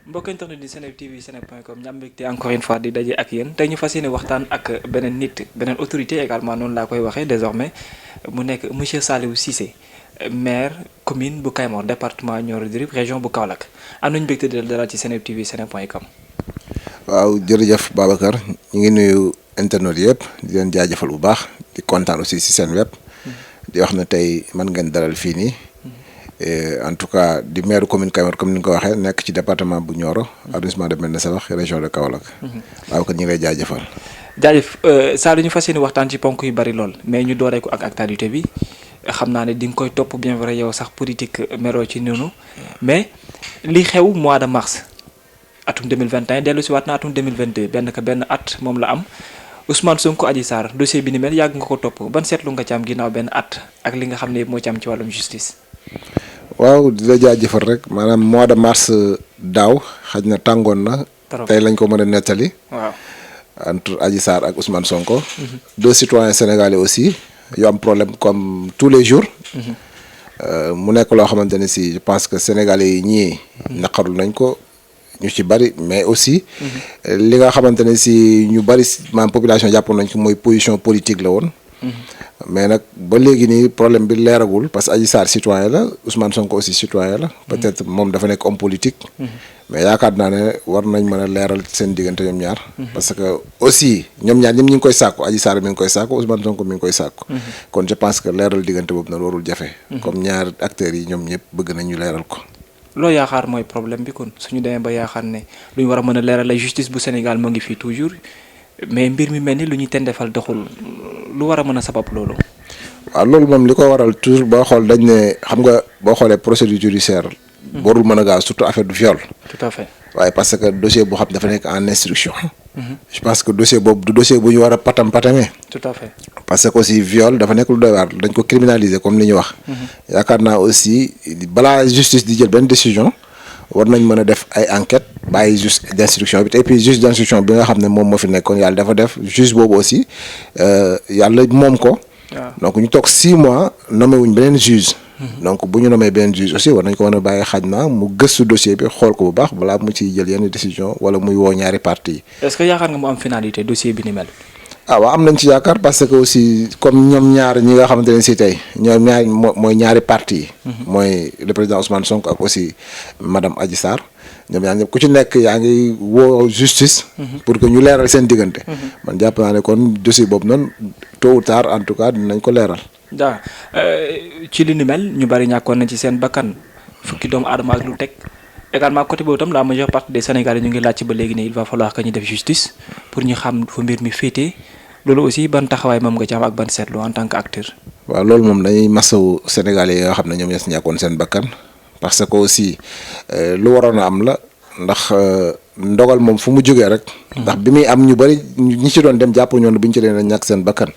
mbokk internet di Seneweb TV seneweb.com ñu am mbégte encore une fois di daje ak yéen tey ñu fas yéene waxtaan ak beneen nit beneen autorité également noonu laa koy waxee désormais mu nekk monsieur Saliou Cissé maire commune bu Kayemor département Nioro du Rip région bu Kaolack am nañu mbégte di dalal ci Seneweb TV seneweb.com. waaw jërëjëf Babacar ñu ngi nuyu internet yëpp di leen jaajëfal bu baax di kontaan aussi si Seneweb di wax na tey mën ngeen dalal fii nii. En tout cas di maire commune Kayemor comme ni nga ko waxee nekk ci département bu Nioro arrondissement de Médina Sabakh région de Kaolack. waaw kon ñu ngi lay jaajëfal. jaajëf Saliou ñu fas yéene waxtaan ci ponk yu bari lool mais ñu dooree ko ak actualité bi xam naa ne di nga koy topp bien vrai yow sax politique mero ci noonu mais li xew mois de mars atum 2021 dellu si waat na atum 2022 benn at moom la am Ousmane Sonko Adji Sarr dossier bi ni mel yàgg nga ko topp ban seetlu nga ci am ginnaaw benn at ak li nga xam ne moo ci am ci wàllum justice. waaw di la jaajëfal rek maanaam mois de mars daaw xaj na tàngoon na. tey lañ ko mën a nettali. waaw entre Adji Sarr ak Ousmane Sonko. deux citoyens sénégalais aussi yu am problème comme tous les jours. mu nekk loo xamante ne si je pense que sénégalais yi ñii. naqarul nañ ko ñu ci bari mais aussi. li nga xamante ne si ñu bari maanaam population jàppoon nañ ko mooy position politique la woon. mais nag ba léegi nii problème bi leeragul parce que Adji Sarr citoyen la Ousmane Sonko aussi citoyen la. peut-être moom dafa nekk homme politique. mais yaakaar naa ne war nañ mën a leeral seen diggante ñoom ñaar. parce que aussi ñoom ñaar ñëpp ñu ngi koy sàkku Adji Sarr mi ngi koy sàkku Ousmane Sonko mi ngi koy sàkku. kon je pense que leeral diggante boobu nag warul jafe. comme ñaar acteurs yi ñoom ñëpp bëgg nañ ñu leeral ko. loo yaakaar mooy problème bi kon suñu demee ba yaakaar ne lu ñu war a mën a leeral la justice bu Sénégal moo ngi fii toujours. mais mbir mi mel ni lu ñuy tendefal doxul lu war a mën a sabab loolu. waaw loolu moom li ko waral toujours boo xool dañ ne xam nga boo xoolee procédure judiciaire. warul mën a gaaw surtout affaire du viol. tout à fait waaye parce que dossier boo xam dafa nekk en instruction. je pense que dossier boobu du dossier bu ñu war a patamee. tout à fait parce que aussi viol dafa nekk lu doy waar dañ ko criminaliser comme li ñu wax. yaakaar naa aussi balaa justice di jël benn décision. war nañ mën a def ay enquête bàyyi juge d'instruction bi te et puis juge d'instruction bi nga xam ne moom moo fi nekkoon yàlla dafa def juge boobu aussi yàlla moom ko. donc ñu toog 6 mois nommé wuñ beneen juge. donc bu ñu nommé beneen juge aussi war nañ ko mën a bàyyi xaj na mu gëstu dossier bi xool ko bu baax balaa mu ciy jël yenn décision wala muy woo ñaari parties yi. est-ce que yaakaar nga mu am finalité dossier bi ni mel. waaw am nañ ci yaakaar parce que aussi comme ñoom ñaar ñi nga xamante ne si tey ñoom ñaar mooy ñaari parti yi. mooy le président Ousmane Sonko ak aussi madame Adji Sarr ñoom ñaar ñëpp ku ci nekk yaa ngi woo justice. pour que ñu leeral seen diggante. man jàpp naa ne kon dossier boobu noonu tôt ou tard en tout cas dinañ ko leeral. daa ci li ni mel ñu bari ñàkkoon nañ ci seen bakkan fukki doomu aadama ak lu teg également côté boobu tam la majeure partie des Sénégalais ñu ngi laaj ci ba léegi ne il va falloir que ñu def justice pour ñu xam fu mbir mi féetee. loolu aussi ban taxawaay moom nga ci am ak ban seetlu en tant que acteur. waaw loolu moom dañuy masawu Sénégalais yi nga xam ne ñoom ñoo si ñàkkoon seen bakkan parce que aussi lu waroon a am la ndax ndogal moom fu mu jógee rek. ndax bi muy am ñu bëri ñi ci doon dem jàpp ñoon bi ñu ci leen a ñàkk seen bakkan.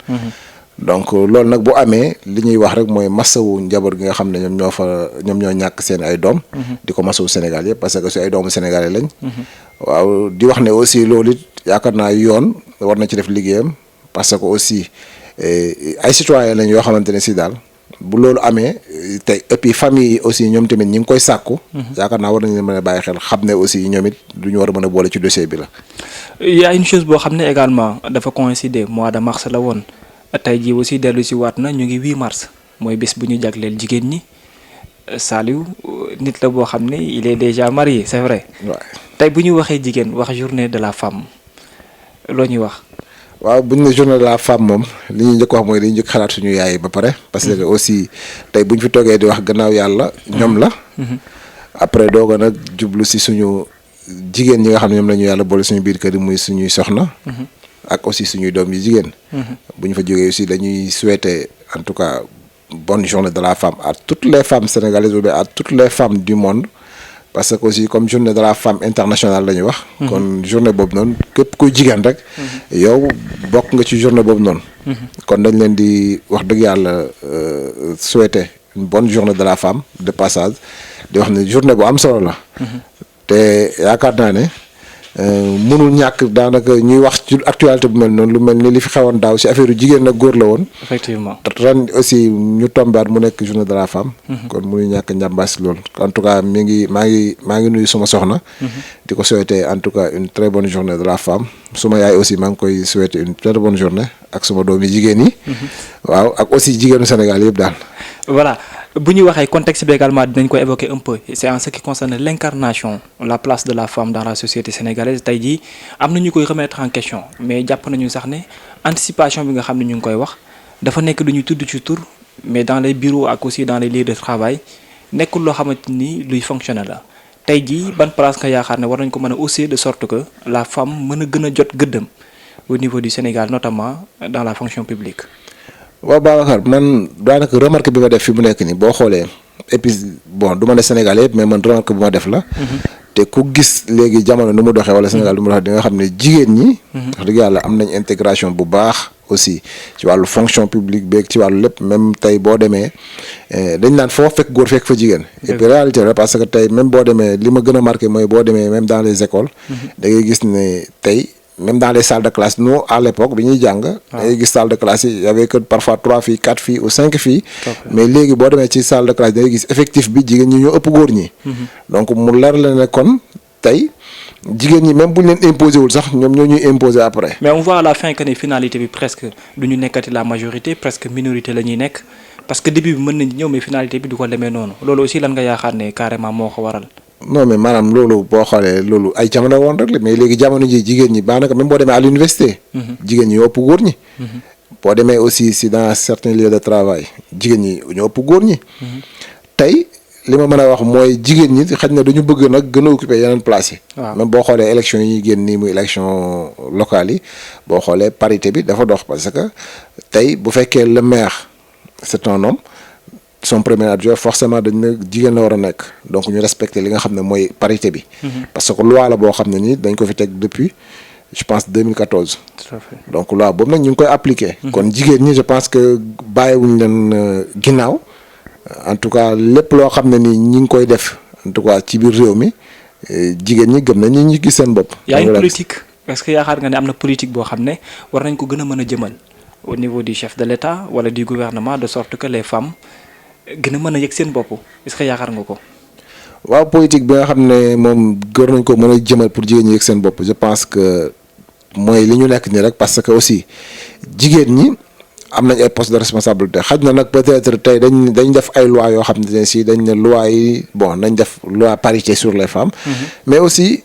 donc loolu nag bu amee li ñuy wax rek mooy masawu njaboot gi nga xam ne ñoom ñoo ñàkk seen ay doom. di ko masawu Sénégal yëpp parce que su ay doomu Sénégalais lañ. waaw di wax ne aussi loolu it yaakaar naa yoon war na ci def liggéeyam. parce que aussi ay citoyens lañ yoo xamante ne si daal bu loolu amee tey et puis famille yi aussi ñoom tamit ñi ngi koy sàkku. yaakaar naa war nañu mën a bàyyi xel xam ne aussi ñoom it du ñu war a mën a boole ci dossier bi la. y a une chose boo xam ne également dafa coïncider mois de mars la woon tey jii aussi dellu si waat na ñu ngi 8 mars mooy bés bu ñu jagleel jigéen ñi Saliou nit la boo xam ne il est déjà marié c'est vrai. waaw tey bu ñu waxee jigéen wax journée de la femme loo ñuy wax. waaw bu ñu ne journée de la femme moom li ñuy njëkk wax mooy dañuy njëkk xalaat suñu yaay ba pare. parce que aussi tey bu ñu fi toogee di wax gannaaw yàlla ñoom la. après dooga nag jublu si suñu jigéen ñi nga xam ne ñoom la ñu yàlla boole suñu biir kër yi muy suñuy soxna. ak aussi suñuy doom yu jigéen. bu ñu fa jógee aussi dañuy souhaiter en tout cas bonne journée de la femme à toutes les femmes sénégalaises ou bien à toutes les femmes du monde. parce que aussi comme journée de la femme internationale la ñuy wax. kon journée boobu noonu képp kuy jigéen rek. yow bokk nga ci journée boobu noonu. kon dañ leen di wax dëgg yàlla souhaiter une bonne journée de la femme de passage di wax ne journée bu am solo la. te yaakaar naa ne mënul ñàkk daanaka ñuy wax ci actualité bu mel noonu lu mel ni li fi xewoon daaw si affaire jigéen ak góor la woon. effectivement ren aussi ñu tombaat mu nekk journée de la femme. kon mënuñ ñàkk njàmbaas loolu en tout cas maa ngi nuyu suma soxna. di ko souhaiter en tout cas une très bonne journée de la femme suma yaay aussi maa ngi koy souhaiter une très bonne journée ak suma doomi jigéen yi. waaw ak aussi jigéenu Sénégal yëpp daal. voilà bu ñuy waxee contexte bi également dinañ ko évoquer un peu c'est en ce qui concerne l'incarnation la place de la femme dans la société sénégalaise tey jii am na ñu koy remettre en question mais jàpp nañu sax ne anticipation bi nga xam ne ñu ngi koy wax dafa nekk lu ñuy tudd ci tur mais dans les bureaux ak aussi dans les lieux de travail nekkul loo xamante ni luy fonctionner la tey jii ban place nga yaakaar ne war nañ ko mën a hausser de sorte que la femme mën a gën a jot gëddam au niveau du Sénégal notamment dans la fonction publique. waaw Babacar man daanaka remarque bi ma def fi mu nekk nii boo xoolee et puis bon du ma ne Sénégal yëpp mais man remarque bi ma def la. te ku gis léegi jamono nu mu doxee wala Sénégal nu mu doxee di nga xam ne jigéen ñi. wax dëgg yàlla am nañ intégration bu baax aussi ci wàllu fonction publique beeg ci wàllu lépp même tey boo demee dañ naan foo fekk góor fekk fa jigéen. et puis réalité la parce que tey même boo demee li ma gën a marqué mooy boo demee même dans les écoles. da ngay gis ne tey. même dans les salles de classe nous à l'époque bi ñuy jàng. da ngay gis salle de classe yi y avait que parfois 3 filles 4 filles ou 5 filles. mais léegi boo demee ci salle de classe da ngay gis effectif bi jigéen ñi ñoo ëpp góor ñi. donc mu leer la ne kon tey jigéen ñi même bu ñu leen imposé wul sax ñoom ñoo ñuy imposé après. mais on voit à la fin que ne finalité bi presque du ñu nekkati la majorité presque minorité la ñuy nekk parce que début bi mën nañu ñëw mais finalité bi du ko demee noonu loolu aussi lan nga yaakaar ne carrément moo ko waral. non mais maanaam loolu boo xoolee loolu ay jamono woon rek la mais léegi jamono ji jigéen ñi daanaka même boo demee à l'université jigéen ñi ñoo ëpp góor ñi. boo demee aussi si dans certains lieux de travail jigéen ñi ñoo ëpp góor ñi. tey li ma mën a wax mooy jigéen ñi xaj na dañu bëgg nag gën a occuper yeneen place yi. même boo xoolee élection yi ñuy génn nii muy élection locale yi boo xoolee parité bi dafa dox parce que tey bu fekkee le maire c'est un homme. son premier adjoint forcément dañ ne jigéen la war a nekk donc ñu respecter li nga xam ne mooy parité bi. parce que loi la boo xam ne nii dañ ko fi teg depuis je pense 2014. tout à fait donc loi boobu nag ñu ngi koy appliquer. kon jigéen ñi je pense que bàyyiwuñ leen ginnaaw en tout cas lépp loo xam ne nii ñi ngi koy def en tout cas ci biir réew mi jigéen ñi gëm nañ ñi gis seen bopp. y a une politique est-ce que yaakaar nga ne am na politique boo xam ne war nañ ko gën a mën a jëmal au niveau du chef de l'État wala du gouvernement de sorte que les femmes. gën a mën a yëg seen bopp est-ce que yaakaar nga ko. waaw politique bi nga xam ne moom gër nañ ko mën a jëmal pour jigéen ñi yëg seen bopp je pense que mooy li ñu nekk nii rek parce que aussi jigéen ñi am nañ ay postes de responsabilité xaj na nag peut-être tey dañ def ay lois yoo xam ne si dañ ne lois yi bon nañ def loi parité sur les femmes. mais aussi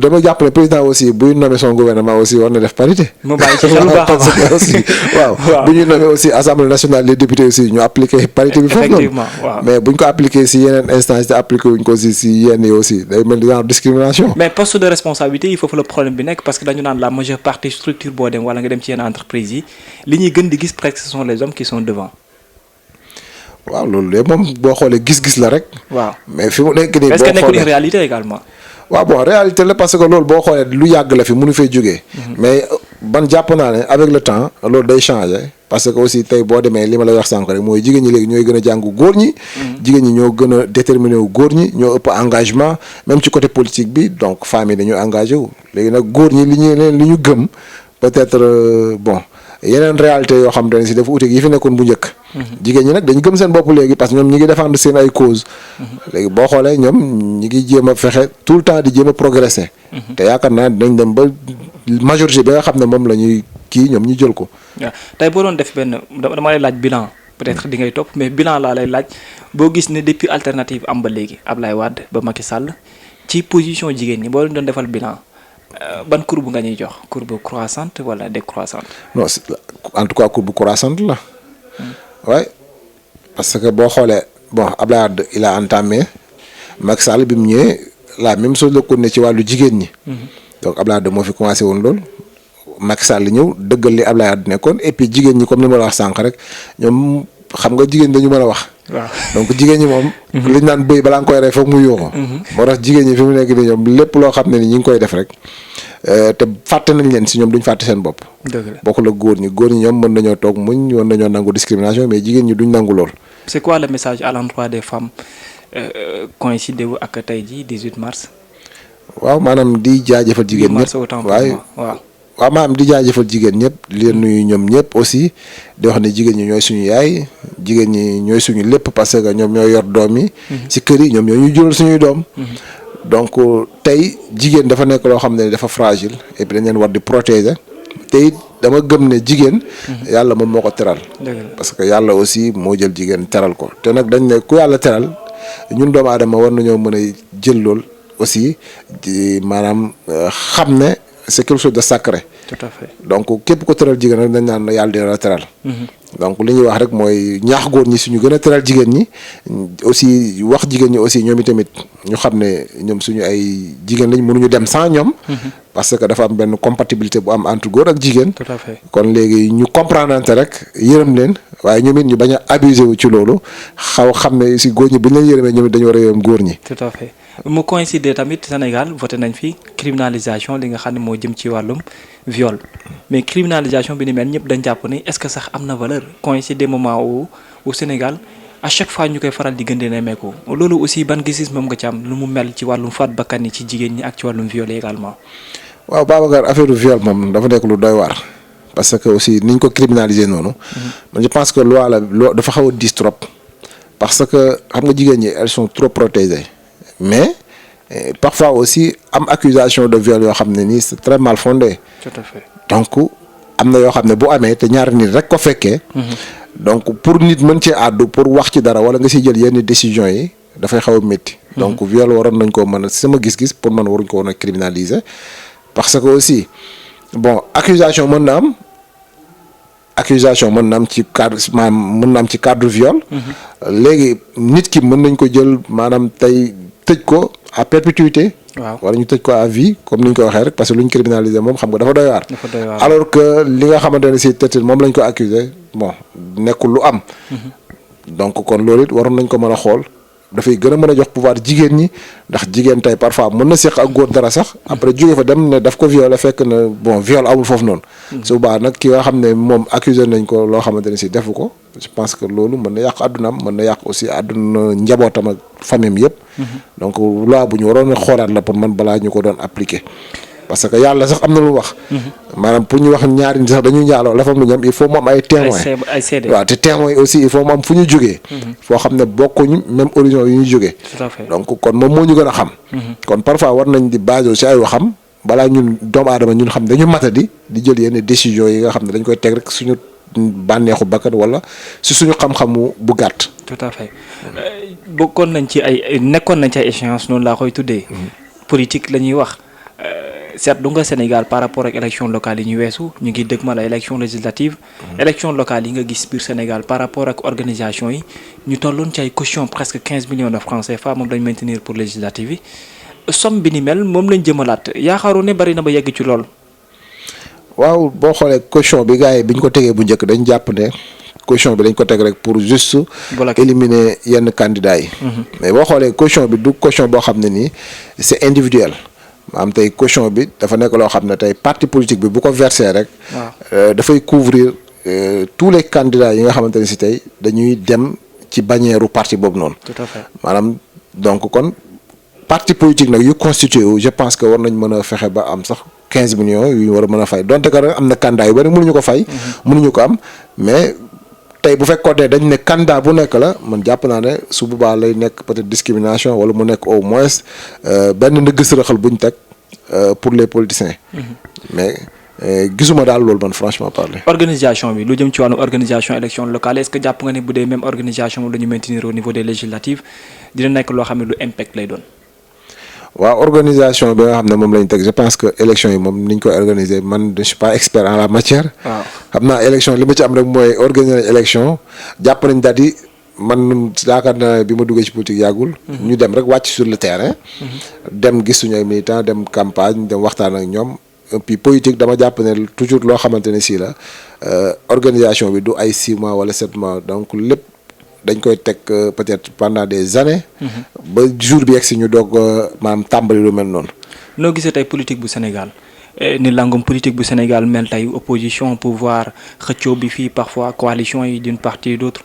dama jàpp ne président aussi buy nommer son gouvernement aussi war na def parité. mu bàyyi ci xel bu baax parce que aussi waaw bu ñuy nommer aussi assemblée nationale les députés aussi ñu appliquer parité bi foofu noonu mais buñ ko appliquer si yeneen instance te appliquer wuñ ko si yenn yi aussi day mel ni genre discrimination. mais poste de responsabilité yi foofu la problème bi nekk parce que dañu naan la majeure partie structure boo dem wala nga dem ci yenn entreprise yi li ñuy gën di gis presque ce sont les hommes qui sont devant. waaw loolu de moom boo xoolee gis-gis la rek. waaw mais fi mu nekk nii. est-ce que nekkul une réalité également. waaw bon réalité la parce que loolu boo xoolee lu yàgg la fi mënu fay jógee. mais ban jàpp naa ne avec le temps loolu day changer parce que aussi tey boo demee li ma lay wax sànq rek mooy jigéen ñi léegi ñooy gën a jàng góor ñi. jigéen ñi ñoo gën a déterminé wu góor ñi ñoo ëpp engagement même ci côté politique bi donc femmes yi dañoo engagé wu léegi nag góor ñi li ñu gëm peut-être bon yeneen réalité yoo xam ne si dafa uteeg yi fi nekkoon bu njëkk. jigéen ñi nag dañu gëm seen bopp léegi parce que ñoom ñi ngi défendre seen ay cause léegi boo xoolee ñoom ñi ngi jéem a fexe tout le temps di jéem a progresser. te yaakaar naa dinañ dem ba majorité bi nga xam ne moom la ñuy kii ñoom ñu jël ko. waaw tey boo doon def benn dama lay laaj bilan peut-être di ngay topp mais bilan laa lay laaj boo gis ne depuis alternative am ba léegi Ablaye Wade ba Macky Sall ci position jigéen ñi boo doon defal bilan. ban courbe nga ñuy jox courbe croissante wala décroissante. non en tout cas courbe croissante la. ouais parce que boo xoolee bon Abdoulaye Wade il a entamé Macky Sall bi mu ñëwee la même chose la ko ne ci wàllu jigéen ñi. donc Abdoulaye Wade moo fi commencé woon loolu Macky Sall ñëw dëggal li Abdoulaye Wade nekkoon et puis jigéen ñi comme ni ma la wax sànq rek ñoom xam nga jigéen dañu mën a wax. waaw donc jigéen ñi moom. liñ naan bëy balaa nga koy rey foog mu yuuxu. moo tax jigéen ñi fi mu nekk nii ñoom lépp loo xam ne ni ñi ngi koy def rek te fàtte nañ leen si ñoom duñ fàtte seen bopp. dëgg la bokkul ak góor ñi ñoom mën nañoo toog muñ mën nañoo nangu discrimination mais jigéen ñi duñ nangu lool. c'est quoi le message à l'endroit des femmes coïncidé wu ak tey jii 18 mars. waaw maanaam di jaajëfal jigéen ñëpp waaye waaw maanaam di jaajëfal jigéen ñëpp di leen nuyu ñoom ñëpp aussi di wax ne jigéen ñi ñooy suñu yaay jigéen ñi ñooy suñu lépp parce que ñoom ñoo yor doom yi ci kër yi ñoom ñoo ñu jural suñuy doom donc tey jigéen dafa nekk loo xam ne dafa fragile et puis dañ leen war di protéger tey dama gëm ne jigéen yàlla moom moo ko teral parce que yàlla aussi moo jël jigéen teral ko te nag dañ ne ku yàlla teral ñun doomu aadama war nañoo mën a jël lool aussi maanaam xam ne c'est quelque chose de sacré. Tout à fait. Donc képp ko teral jigéen rek dañ naan yàlla dina la teral. Donc li ñuy wax rek mooy ñaax góor ñi suñu gën a teral jigéen ñi aussi wax jigéen ñi aussi ñoom itamit ñu xam ne ñoom suñu ay jigéen lañ mënuñu dem sans ñoom. parce que dafa am benn compatibilité bu am entre góor ak jigéen. Tout à fait. kon léegi ñu comprendre rek yërëm leen waaye ñoom it ñu bañ a abuser wu ci loolu xam ne si góor ñi bu ñu leen yërëmee ñoom it dañu war a yërëm góor ñi. Tout à fait mu coïncider tamit Sénégal voté nañ fi criminalisation li nga xam ne moo jëm ci wàllum viol mais criminalisation bi ni mel ñëpp dañ jàpp ni est-ce que sax am na valeur coïncider moment où au Sénégal à chaque fois ñu koy faral di gën di nemmeeku loolu aussi ban gis-gis moom nga ci am lu mu mel ci wàllum faat bakkan yi ci jigéen ñi ak ci wàllum viol également. waaw Babacar affaire du viol moom dafa nekk lu doy waar parce que aussi niñ ko criminaliser noonu. man je pense que loi la dafa xaw a diis trop parce que xam nga jigéen ñi elles sont trop protégées mais parfois aussi am accusation de viol yoo xam ne nii c'est très mal fondé. Tout à fait. donc am na yoo xam ne bu amee te ñaari nit rek ko fekkee. donc pour nit mën cee àddu pour wax ci dara wala nga siy jël yenn décisions yi dafay xaw a métti. donc viol waroon nañ koo mën a sama gis-gis pour man waruñ ko woon a criminaliser parce que aussi bon accusation mën na am ci cadre maanaam mën na am ci cadre viol. léegi nit ki mën nañ ko jël maanaam tey tëj ko à perpétuité. waaw wala ñu tëj ko à vie comme ni ñu ko waxee rek parce que lu ñu criminaliser moom xam nga dafa doy waar. dafa doy waar alors que li nga xamante ne si tëj moom lañ ko accuser bon nekkul lu am. donc kon loolu it waroon nañ ko mën a xool dafay gën a mën a jox pouvoir jigéen ñi ndax jigéen tey parfois mën na seq ak góor dara sax après jóge fa dem ne daf ko violé fekk na bon viol amul foofu noonu. su boobaa nag ki nga xam ne moom accusé nañ ko loo xamante ne si defu ko je pense que loolu mën na yàq àddunaam mën na yàq aussi àdduna njabootam ak famille yëpp. donc loi bu ñu waroon a xoolaat la pour man balaa ñu ko doon appliquer. parce que yàlla sax am na lu wax. maanaam pour ñu wax ñaari nit sax dañuy njaaloo la fa mu ñam il faut mu am ay témoins ay seede waaw te témoins yi aussi il faut mu am fu ñu jógee. foo xam ne bokkuñu même origine yu ñu jógee. Tout à fait. donc kon moom moo ñu gën a xam. kon parfois war nañ di basé ci ay waxam balaa ñun doomu aadama ñun xam dañu matadi di jël yenn décisions yi nga xam ne dañ koy teg rek suñu bànneexu bakkan wala si suñu xam-xamu bu gàtt. tout à fait bokkoon nañ ci nekkoon nañ ci ay échéances noonu laa koy tuddee. politique la ñuy wax. seetlu nga Sénégal par rapport ak élection locale yi ñu weesu ñu ngi dëgmal ay élection législative élection locale yi nga gis biir Sénégal par rapport ak organisation yi ñu tolloon ci ay caution presque 15 millions de francs CFA moom lañ maintenir pour législative yi somme bi ni mel moom lañ jëmalaat yaakaaru ne bari na ba yegg ci lool. waaw boo xoolee caution bi gars yi bi ñu ko tegee bu njëkk dañ jàpp ne caution bi dañ ko teg rek pour juste éliminer yenn candidats yi. mais boo xoolee caution bi du caution boo xam ne nii c'est individuel. maanaam tey caution bi dafa nekk loo xam ne tey parti politique bi bu ko verser rek. dafay couvrir tous les candidats yi nga xamante ne si tey dañuy dem ci bannière parti boobu noonu. tout à fait maanaam donc kon parti politique nag yu constitué wu je pense que war nañ mën a fexe ba am sax 15 millions yu ñu war a mën a fay donte que am na candidat yu bari mënuñu ko fay. mënuñu ko am mais. tey bu fekkoon ne dañ ne candidat bu nekk la man jàpp naa ne su boobaa lay nekk peut-être discrimination wala mu nekk au moins benn ndëgg sërëxal bu ñu teg pour les politiciens. mais gisuma daal loolu man franchement parler. organisation bi lu jëm ci wàllu organisation élection locale est-ce que jàpp nga ne bu dee même organisation la ñu maintenir au niveau des législatives dina nekk loo xam ne lu impact lay doon. waaw organisation bi nga xam ne moom lañ teg je pense que élection yi moom niñ koy organiser man je suis pas expert en la matière. waaw xam naa élection li ma ci am rek mooy organiser élection jàpp nañ daal di man yaakaar naa bi ma duggee ci politique yàggul. ñu dem rek wàcc sur le terrain. dem gis suñu ay militants dem campagne dem waxtaan ak ñoom et puis politique dama jàpp ne toujours loo xamante ne si la organisation bi du ay 6 mois wala 7 mois donc lépp. dañ koy teg peut-être pendant des années. ba jour bi yegg si ñu doog maanaam tàmbali lu mel noonu. noo gisee tey politique bu Sénégal ni langum politique bu Sénégal mel tey opposition pouvoir xëccoo bi fii parfois coalition yi d'une partie d'autre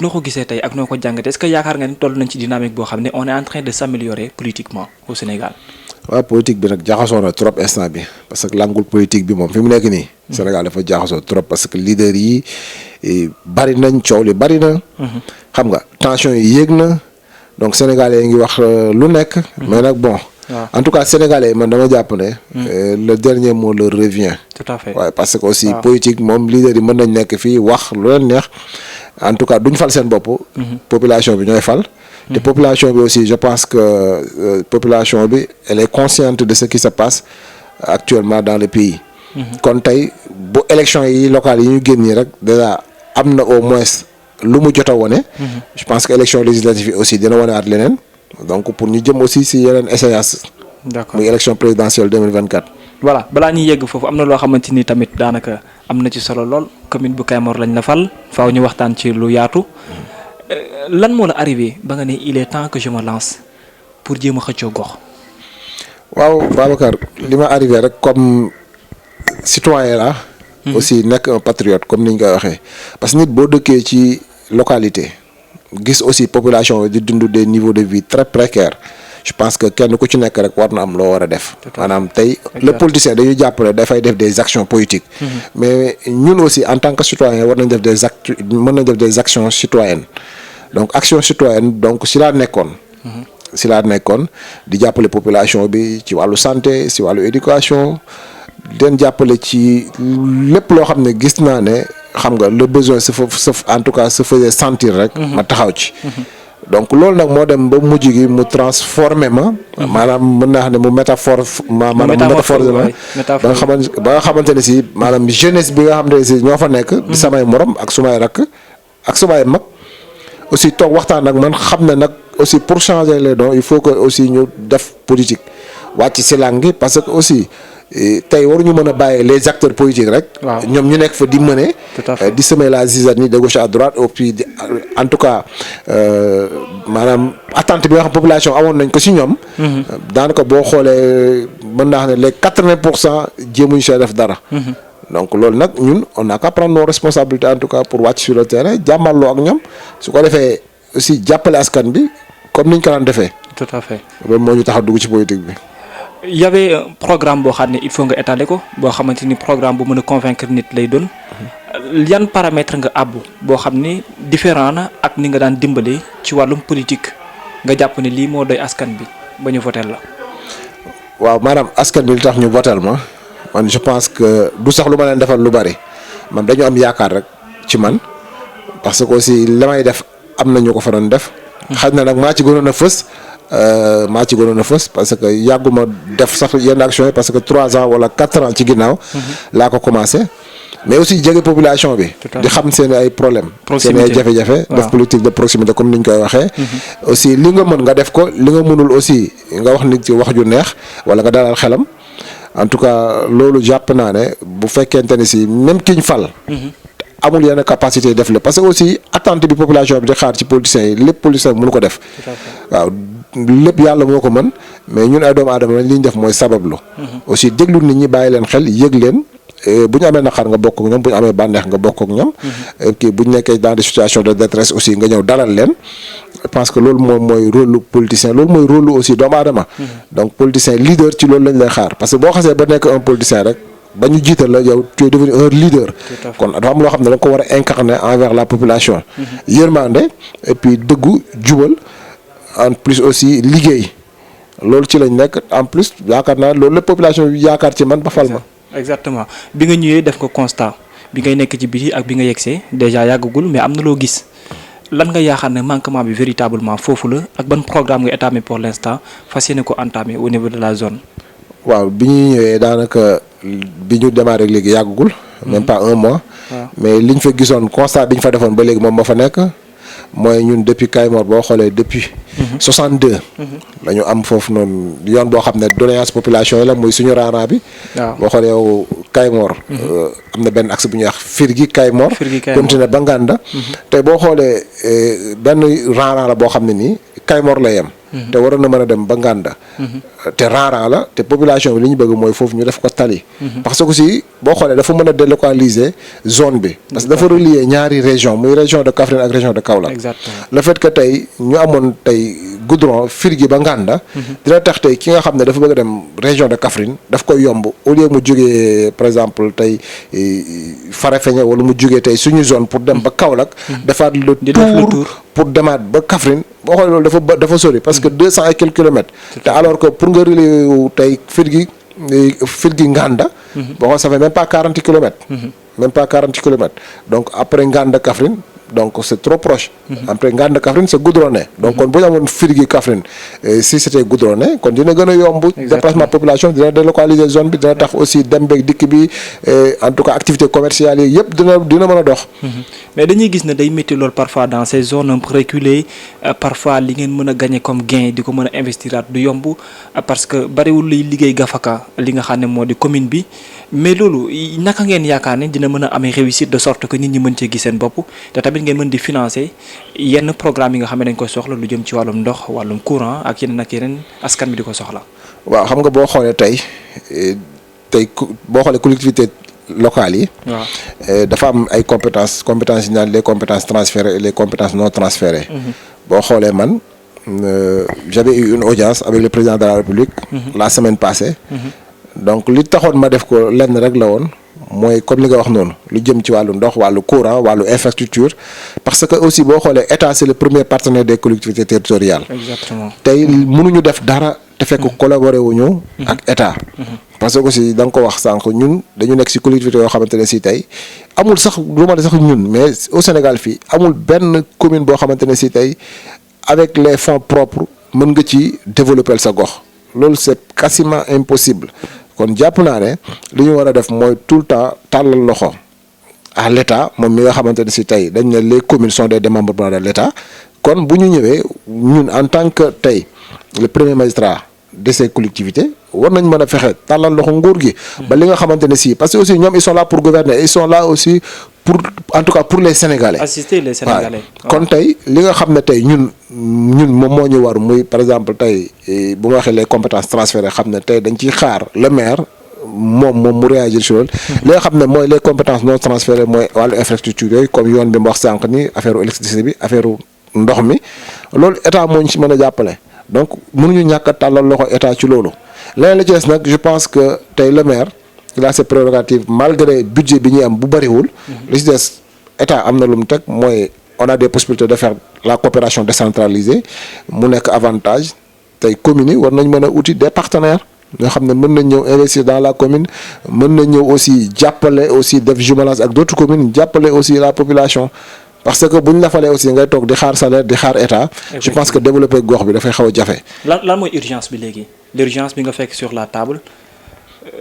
noo ko gisee tey ak noo ko jàngatee est-ce que yaakaar nga ni toll nañ ci dynamique boo xam ne on est en train de s'améliorer politiquement au Sénégal. waaw politique bi nag jaxasoo na trop instant bi parce que langul politique bi moom fi mu nekk nii. Sénégal dafa jaxasoo trop parce que leader yi bari nañ coow li bari na. xam nga tension yi yéeg na donc sénégalais yi ngi wax lu nekk. mais nag bon. en tout cas sénégalais man dama jàpp ne. le dernier mot leur revient. tout à fait waaye parce que aussi politique moom leader yi mën nañ nekk fii wax lu leen neex en tout cas duñ fal seen bopp. population bi ñooy fal. te population bi aussi je pense que population bi elle est consciente de ce qui se passe actuellement dans le pays. kon tey bu élection yi locales yi ñu génn nii rek déjà am na au moins lu mu jot a wone. je pense que élection législative yi aussi dina wonewaat leneen. donc pour ñu jëm aussi si yeneen échéances. d'accord muy élection présidentielle 2024. voilà balaa ñuy yegg foofu am na loo xamante ni tamit daanaka am na ci solo lool commune bu Kayemor lañ la fal faaw ñu waxtaan ci lu yaatu. lan moo la arrivé ba nga ne il est temps que je me lance pour jéem a xëccoo gox. waaw Babacar li ma arrivé rek comme citoyen la aussi nekk un patriote comme ni ñu koy waxee parce que nit boo dëkkee ci localité gis aussi population di dund des niveaux de vie très précaires je pense que kenn ku ci nekk rek war na am loo war a def. maanaam tey le politicien dañuy jàpp ne dafay def des actions politiques. mais ñun aussi en tant que citoyen war nañ def des actes mën nañ def des actions citoyennes donc action citoyenne donc si laa nekkoon. di jàppale population bi ci wàllu santé si wàllu éducation den jàppale ci lépp loo xam ne gis naa ne xam nga le besoin se en tout cas se faisait sentir rek. ma taxaw ci. donc loolu nag moo dem ba mujj gi mu transformé ma. maanaam mën naa xam ne mu métaphore. ba nga xamante ne si maanaam jeunesse bi nga xamante ne si ñoo fa nekk. di samay morom ak sumay rakk ak sumay mag. aussi toog waxtaan ak man xam ne nag aussi pour changer les dons il faut que aussi ñu def politique wàcc si langue gi parce que aussi tey waruñu mën a bàyyi les acteurs politiques rek. ñoom ñu nekk fa di mener. di semer la zizanie de gauche à droite et puis en tout cas maanaam attente bi nga xam population amoon nañ ko si ñoom. daanaka boo xoolee mën naa xam ne les 80% jéemuñu see def dara. donc loolu nag ñun on n'a qu'à prendre nos responsabilités en tout cas pour wàcc sur le terrain jàmmaloo ak ñoom su ko defee aussi jàppale askan bi comme niñ ko daan defee. tout à fait. loolu moo ñu tax a dugg ci politique bi. y avait un programme boo xam ne il faut nga étaler ko boo xamante ni programme bu mën a convaincre nit lay doon yan paramètre nga àbbu boo xam ni différent na ak ni nga daan dimbali ci wàllum politique nga jàpp ne lii moo doy askan bi ba ñu votel la. waaw maanaam askan bi li tax ñu votel ma. man je pense que du sax lu ma leen defal lu bari man dañu am yaakaar rek ci man parce que aussi li may def am na ñu ko fa doon def. xëy na nag maa ci gënoon a fës parce que yàgguma def sax yenn action yi parce que 3 ans wala 4 ans ci ginnaaw. laa ko commencé. mais aussi jege population bi. di xam seen ay problèmes. seen ay jafe-jafe. def politique de proximité comme ni ñu koy waxee. aussi li nga mën nga def ko li nga mënul aussi nga wax nit ci wax ju neex wala nga dalal xelam. en tout cas loolu jàpp naa ne bu fekkente ni si même kiñ fal. amul yenn capacité def la parce que aussi attente bi population bi di xaar ci politiciens yi lépp politicien mënu ko def. waaw lépp yàlla moo ko mën mais ñun ay doomu aadama li ñu def mooy sabablu. aussi déglu nit ñi bàyyi leen xel yëg leen. bu ñu amee naqar nga bokk ak ñoom bu ñu amee bànneex nga bokk ak ñoom. kii bu ñu nekkee dans des situations de détresse aussi nga ñëw dalal leen. parce que loolu moom mooy rôle lu politicien loolu mooy rôle lu aussi doomu aadama. donc politicien leader ci loolu lañ lay xaar parce que boo xasee ba nekk un politicien rek ba ñu jiital la yow tu es devenu un leader. kon dafa am loo xam ne da nga ko war a incarner envers la population. yërmande et puis dëggu jubal en plus aussi liggéey loolu ci lañ nekk en plus yaakaar naa loolu la population bi yaakaar ci man ba fal ma. exactement bi nga ñëwee def ko constat bi ngay nekk ci biti ak bi nga yegsee déjà yàggagul mais am na loo gis lan nga yaakaar ne manquement bi véritablement foofu la ak ban programme nga étamé pour l'instant fas yéene ko entamé au niveau de la zone. waaw bi ñuy ñëwee daanaka bi ñu démarré léegi yàggagul. même pas 1 mois. mais liñ fa gisoon constat bi ñu fa defoon ba léegi moom moo fa nekk. mooy ñun depuis Kayemor boo xoolee depuis. 62. la ñu am foofu noonu yoon boo xam ne doléance population yi la muy suñu raaraa bi. waaw boo xoolee yow Kayemor. am na benn axe bu ñuy wax Firgi Kayemor. continué ba Nganda. te boo xoolee benn raaraa la boo xam ne nii Kayemor la yem. te waroon na mën a dem ba Nganda. te rang la te population bi li ñu bëgg mooy foofu ñu def ko tali. parce que aussi boo xoolee dafa mën a délocaliser zone bi. parce que dafa relier ñaari région muy région de Kaffrine ak région de Kaolack. exactement le fait que tey ñu amoon tey goudron Firgi ba Nganda. dina tax tey ki nga xam ne dafa bëgg a dem région de Kaffrine daf koy yomb au lieu mu jógee par exemple tey Farafeñe wala mu jógee tey suñu zone pour dem ba Kaolack. defaat le tour pour demaat ba Kaffrine boo xoolee loolu dafa sori parce que 200 et quelques kilomètres. te alors que pour nga relier wu tey Firgi Nganda. boo xoolee ça fait même pas 40 kilomètres. même pas 40 kilomètres donc après Nganda Kaffrine donc c'est trop proche. après Nganda Kaffrine c'est goudronné. donc kon bu ñu amoon Firgi Kaffrine si c'était goudronné kon dina gën a yomb. déplacement population dina délocaliser zone bi dina tax aussi dem beeg dikk bi en tout cas activité commerciale yi yëpp dina mën a dox. mais dañuy gis ne day métti lool parfois dans ces zones un peu reculées parfois li ngeen mën a gagner comme gain di ko mën a investiraat du yomb parce que bariwul luy liggéey gafaka li nga xam ne moo di commune bi mais loolu naka ngeen yaakaar ne dina mën a amee réussite de sorte que nit ñi mën cee gis seen bopp te tamit ngeen mën di financer yenn programme yi nga xam ne dañ koy soxla lu jëm ci wàllum ndox wàllum courant ak yeneen askan bi di ko soxla. waaw xam nga boo xoolee tey boo xoolee collectivité locales yi. waaw dafa am ay compétences yi ñu naan les compétences transférées et les compétences non transférées. boo xoolee man j'avais eu une audience avec le président de la République. la semaine passée. donc li taxoon ma def ko lenn rek la woon mooy comme li nga wax noonu lu jëm ci wàllu ndox wàllu courant wàllu infrastructure parce que aussi boo xoolee état c'est le premier partenaire des collectivités territoriales. exactement tey mënuñu def dara te fekk collaborer wuñu ak état. parce que aussi da nga ko wax sànq ñun dañu nekk ci collectivité yoo xamante ne si tey amul sax lu ma ne sax ñun mais au Sénégal fii amul benn commune boo xamante ne si tey avec les fonds propres mën nga ci développer sa gox loolu c'est quasiment impossible kon jàpp naa ne li ñu war a def mooy tout le temps tàllal loxo à l'état moom mi nga xamante ne si tey dañ ne les communes sont des démembrements de l'état kon bu ñu ñëwee ñun en tant que tey le premier magistrat de ces collectivités war nañ mën a fexe tàllal loxo nguur gi. ba li nga xamante ne si parce que aussi ñoom ils sont là pour gouverner ils sont là aussi pour en tout cas pour les Sénégalais. assister les Sénégalais. kon tey li nga xam ne tey ñun moom moo ñu war muy par exemple tey bu ma waxee les compétences transférées xam ne tey dañ ciy xaar le maire. moom mu réagir ci loolu. li nga xam ne mooy les compétences non transférées mooy wàllu infrastructure yooyu comme yoon bi mu wax sànq ni affaire électricité bi affaire ndox mi loolu état moo ñu ci mën a jàppale. donc mënuñu ñàkk a tàllal loxo état ci loolu leneen la ci des nag je pense que tey le maire il a ses prérogatives malgré budget bi ñuy am bu bëriwul. li ci des état am na lu mu teg mooy on a des possibilités de faire la coopération décentralisée mu nekk avantage tey communes yi war nañ mën a uti des partenaires. ñoo xam ne mën nañ ñëw investir dans la commune mën nañ ñëw aussi jàppale aussi def jumelage ak d'autres communes jàppale aussi la population parce que bu ñu la falee aussi ngay toog di xaar salaire di xaar état. je pense que développer gox bi dafay xaw a jafe. lan mooy urgence bi léegi l'urgence bi nga fekk sur la table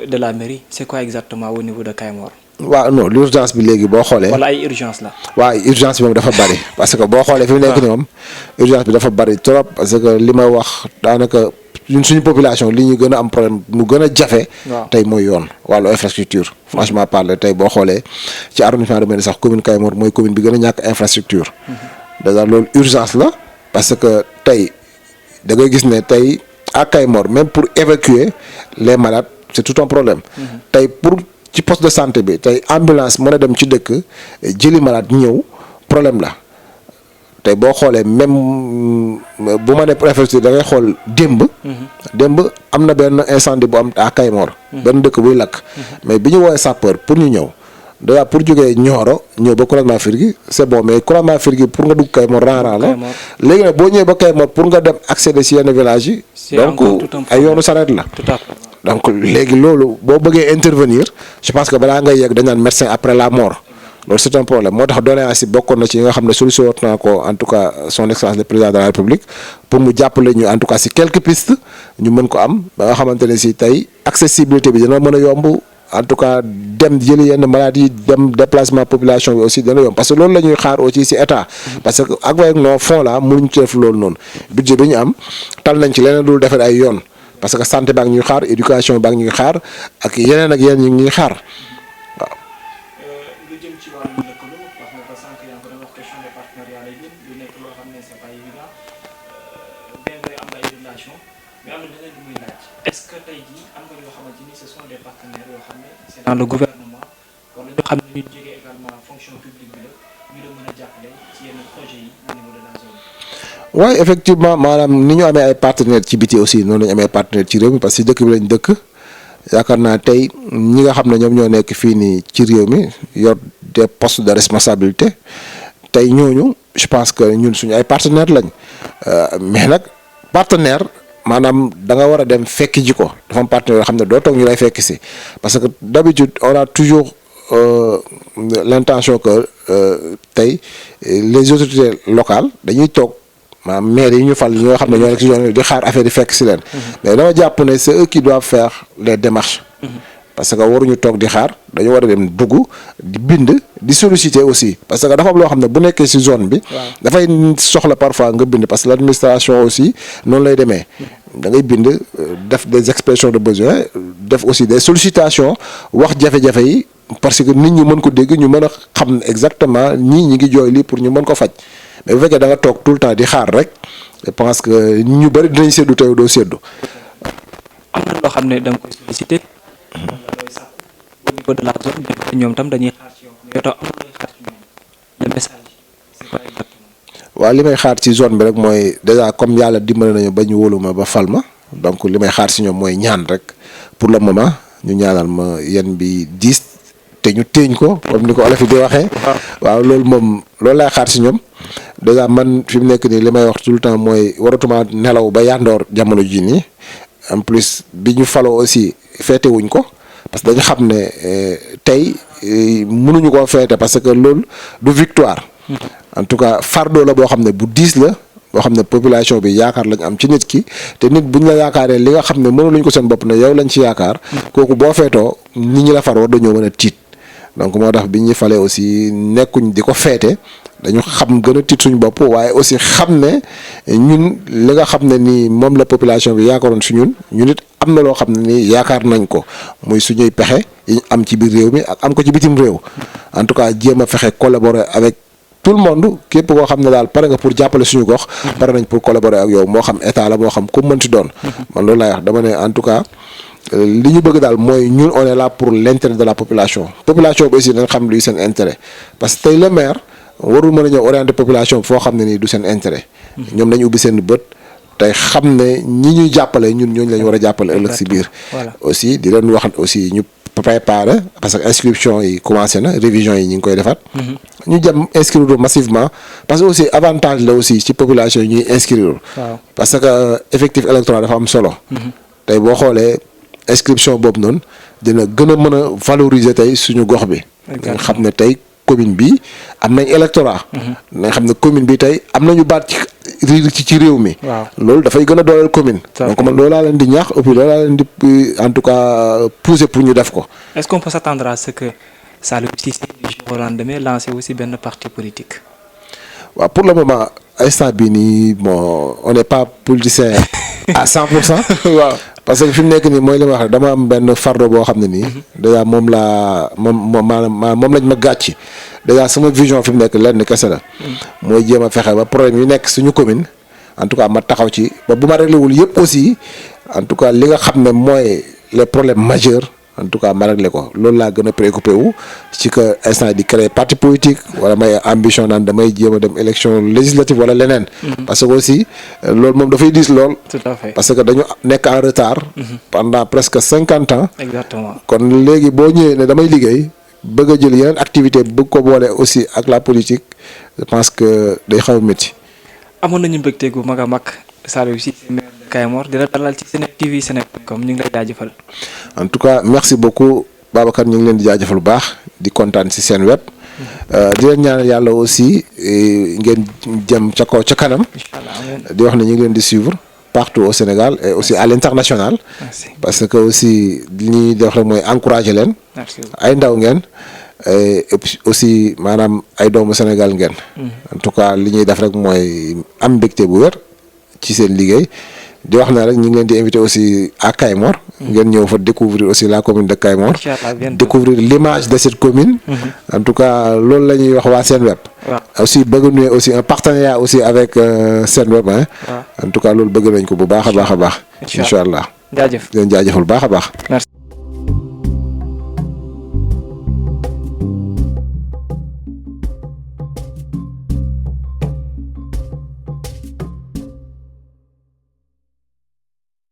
de la mairie c'est quoi exactement au niveau de Kayemor. waaw non l'urgence bi léegi boo xoolee. wala ay urgence la. waaw urgence bi moom dafa bari parce que boo xoolee fi mu nekk nii moom urgence bi dafa bari trop parce que li ma wax daanaka. ñun suñu population li ñu gën a am problème mu gën a jafe. tey mooy yoon wàllu infrastructure. franchement parler tey boo xoolee ci arrondissement de Médina sax commune Kayemor mooy commune bi gën a ñàkk infrastructure. déjà loolu urgence la parce que tey da ngay gis ne tey à Kayemor même pour évacuer les malades c'est tout un problème. tey pour ci poste de santé bi tey ambulance mën a dem ci dëkk jëli malade ñëw problème la. tey boo xoolee même bu ma nee infrastructure da ngay xool démb am na benn incendie bu am à Kayemor. benn dëkk buy lakk. mais bi ñu woowee sapeur pour ñu ñëw déjà pour jógee Nioro ñëw ba croisement Firgi c'est bon mais croisement Firgi pour nga dugg Kayemor rang la. léegi nag boo ñëwee ba Kayemor pour nga dem accéder si yenn village yi. donc ay yoonu sareet la. donc léegi loolu boo bëggee intervenir je pense que balaa ngay yegg dañ naan médecin après la mort. loolu c'est un problème moo tax doléance yi bokkoon na ci yi nga xam ne solution naa ko en tout cas son excellence le président de la République pour mu jàppale ñu en tout cas si quelques pistes ñu mën ko am ba nga xamante ne si tey accessibilité bi dina mën a yomb en tout cas dem jëli yenn maladies dem déplacement population bi aussi dana yomb parce que loolu la ñuy xaar aussi si état. parce que avec nos fonds là mënuñu ci def loolu noonu budget bi ñu am tal nañ ci leneen dul defar ay yoon parce que santé baa ngi ñuy xaar éducation baa ngi ñuy xaar ak yeneen ñu ngi ñuy xaar. jii am nga ñoo xamante ni ce sont des partenaires yoo xam ne c'est dans le gouvernement wala ñoo xam ne ñu jege également fonction publique bi la ñu la mën a jàppale ci yenn projet yi au niveau de la zone. waaye effectivement maanaam ni ñu amee ay partenaires ci biti aussi noonu la ñu amee ay partenaires ci réew mi parce que dëkk bi lañ dëkk yaakaar naa tey ñi nga xam ne ñoom ñoo nekk fii nii ci réew mi yor des postes de responsabilité tey ñooñu je pense que ñun suñu ay partenaires lañ mais nag partenaire maanaam da nga war a dem fekki ji ko dafa am partenaire yoo xam ne doo toog ñu lay fekk si parce que d'habitude on a toujours l'intention que tey les autorités locales dañuy toog maanaam maire yi ñu fal ñoo xam ne ñoo nekk si zone di xaar affaire yi fekk si leen. mais dama jàpp ne c'est eux qui doivent faire les démarches. parce que waruñu toog di xaar dañu war a dem dugg di bind di solliciter aussi parce que dafa am loo xam ne bu nekkee ci zone bi. dafay soxla parfois nga bind parce que l'administration aussi noonu lay demee. da ngay bind def des expressions de besoin def aussi des sollicitations wax jafe-jafe yi parce que nit ñi mën ko dégg ñu mën a xam exactement ñii ñi ngi jooy lii pour ñu mën ko faj mais bu fekkee da nga toog tout le temps di xaar rek je pense que ñu bari dinañ séddu tey doo séddu. am na loo xam ne da nga koy solliciter. au niveau de la zone ñoom tam dañuy xaar ci yow mais tam am na looy xaar ci ñoom le message c'est quoi exactement. waaw li may xaar ci zone bi rek mooy déjà comme yàlla dimbali nañu ba ñu wóolu ma ba fal ma donc li may xaar ci ñoom mooy ñaan rek pour le moment ñu ñaanal ma yan bi diis te ñu téeñ ko comme ni ko olof yi di waxee. waaw loolu moom loolu laay xaar ci ñoom déjà man fi mu nekk nii li may wax tout le temps mooy waratuma nelaw ba yandoor jamono ji nii en plus bi ñu faloo aussi feete wuñ ko. parce que dañu xam ne tey mënuñu koo feete parce que loolu du victoire. en tout cas fardeau la boo xam ne bu diis la boo xam ne population bi yaakaar lañ am ci nit ki te nit buñ la yaakaaree li nga xam ne mënuluñ ko seen bopp ne yow lañ ci yaakaar. kooku boo feetoo nit ñi la far war dañoo mën a tiit donc moo tax bi ñuy falee aussi nekkuñ di ko feete dañu xam gën a tiit suñu bopp waaye aussi xam ne ñun li nga xam ne nii moom la population bi yaakaaroon si ñun it am na loo xam ne nii yaakaar nañ ko muy suñuy pexe yi ñu am ci biir réew mi ak am ko ci bitim réew en tout cas jéem a fexe collaborer avec tout le monde képp koo xam ne daal pare nga pour jàppale suñu gox. pare nañ pour collaborer ak yow moo xam état la moo xam ku mënti doon. man loolu laay wax dama ne en tout cas li ñu bëgg daal mooy ñun on est là pour l'intérêt de la population population bi aussi dañ xam luy seen intérêt parce que tey le maire warul mën a ñëw orienter population foo xam ne nii du seen intérêt. ñoom nañu ubbi seen bët. tey xam ne ñi ñuy jàppale ñun ñooñu la ñu war a jàppale ëllëg si biir. aussi di leen wax aussi ñu préparer parce que inscription yi commencé na révision yi ñu ngi koy defaat. ñu jëm inscrire massivement parce que aussi avantage la aussi ci population yi ñuy inscrire. parce que effectif électoral dafa am solo. tey boo xoolee inscription boobu noonu dina gën a mën a valoriser tey suñu gox bi. nga xam ne tey commune bi am nañ électorat. nga xam ne commune bi tey am nañu baat ci réew mi. loolu dafay gën a dooleel commune. donc man loolu laa leen di ñaax et puis loolu laa leen di en tout cas pousser pour ñu def ko. est-ce qu'on peut s'attendre à ce que Saliou Cissé du jour au lendemain lancer aussi benn parti politique. waaw pour le moment instant bii nii bon on n'est pas politicien à 100%. waaw parce que fi mu nekk nii mooy li ma wax dama am benn fardo boo xam ne nii. déjà moom lañ ma gàcc. déjà sama vision fi mu nekk lenn kese la. mooy jéem a fexe ba problème yu nekk suñu commune en tout cas ma taxaw ci ba bu ma réglé wul yëpp aussi en tout cas li nga xam ne mooy les problèmes majeurs en tout cas ma réglé ko loolu laa gën a préoccupé wu ci que instant di créer parti politique wala may ambition naan damay jéem a dem élection législative wala leneen. parce que aussi loolu moom dafay diis lool. tout à fait parce que dañu nekk en retard. pendant presque 50 ans. exactement kon léegi boo ñëwee ne damay liggéey. bëgg a jël yeneen activité bëgg ko boole aussi ak la politique je pense que day xaw a métti. amoon nañu mbégte gu mag a mag Saliou Cissé maire de Kayemor di la dalal ci Seneweb TV Seneweb.com ñu ngi lay jaajëfal. en tout cas merci beaucoup Babacar ñu ngi leen di jaajëfal bu baax di kontaan ci seen web. di leen ñaanal yàlla aussi ngeen jëm ca kaw ca kanam. inch'Allah di wax ne ñu ngi leen di suivre partout au Sénégal et aussi à l'international. merci parce que aussi li ñuy def rek mooy encourager leen. merci ay ndaw ngeen. et puis aussi maanaam ay doomu Sénégal ngeen. en tout cas li ñuy def rek mooy am mbégte bu wér ci seen liggéey di wax na rek ñu ngi leen di inviter aussi à Kayemor. ngeen ñëw fa découvrir aussi la commune de Kayemor. découvrir l'image de cette commune. en tout cas loolu la ñuy wax waa Seneweb. aussi bëgg nuyu aussi un partenariat aussi avec Seneweb. en tout cas loolu bëgg nañ ko bu baax a baax a baax. incha allah. jaajëf di leen jaajëfal baax a baax. merci.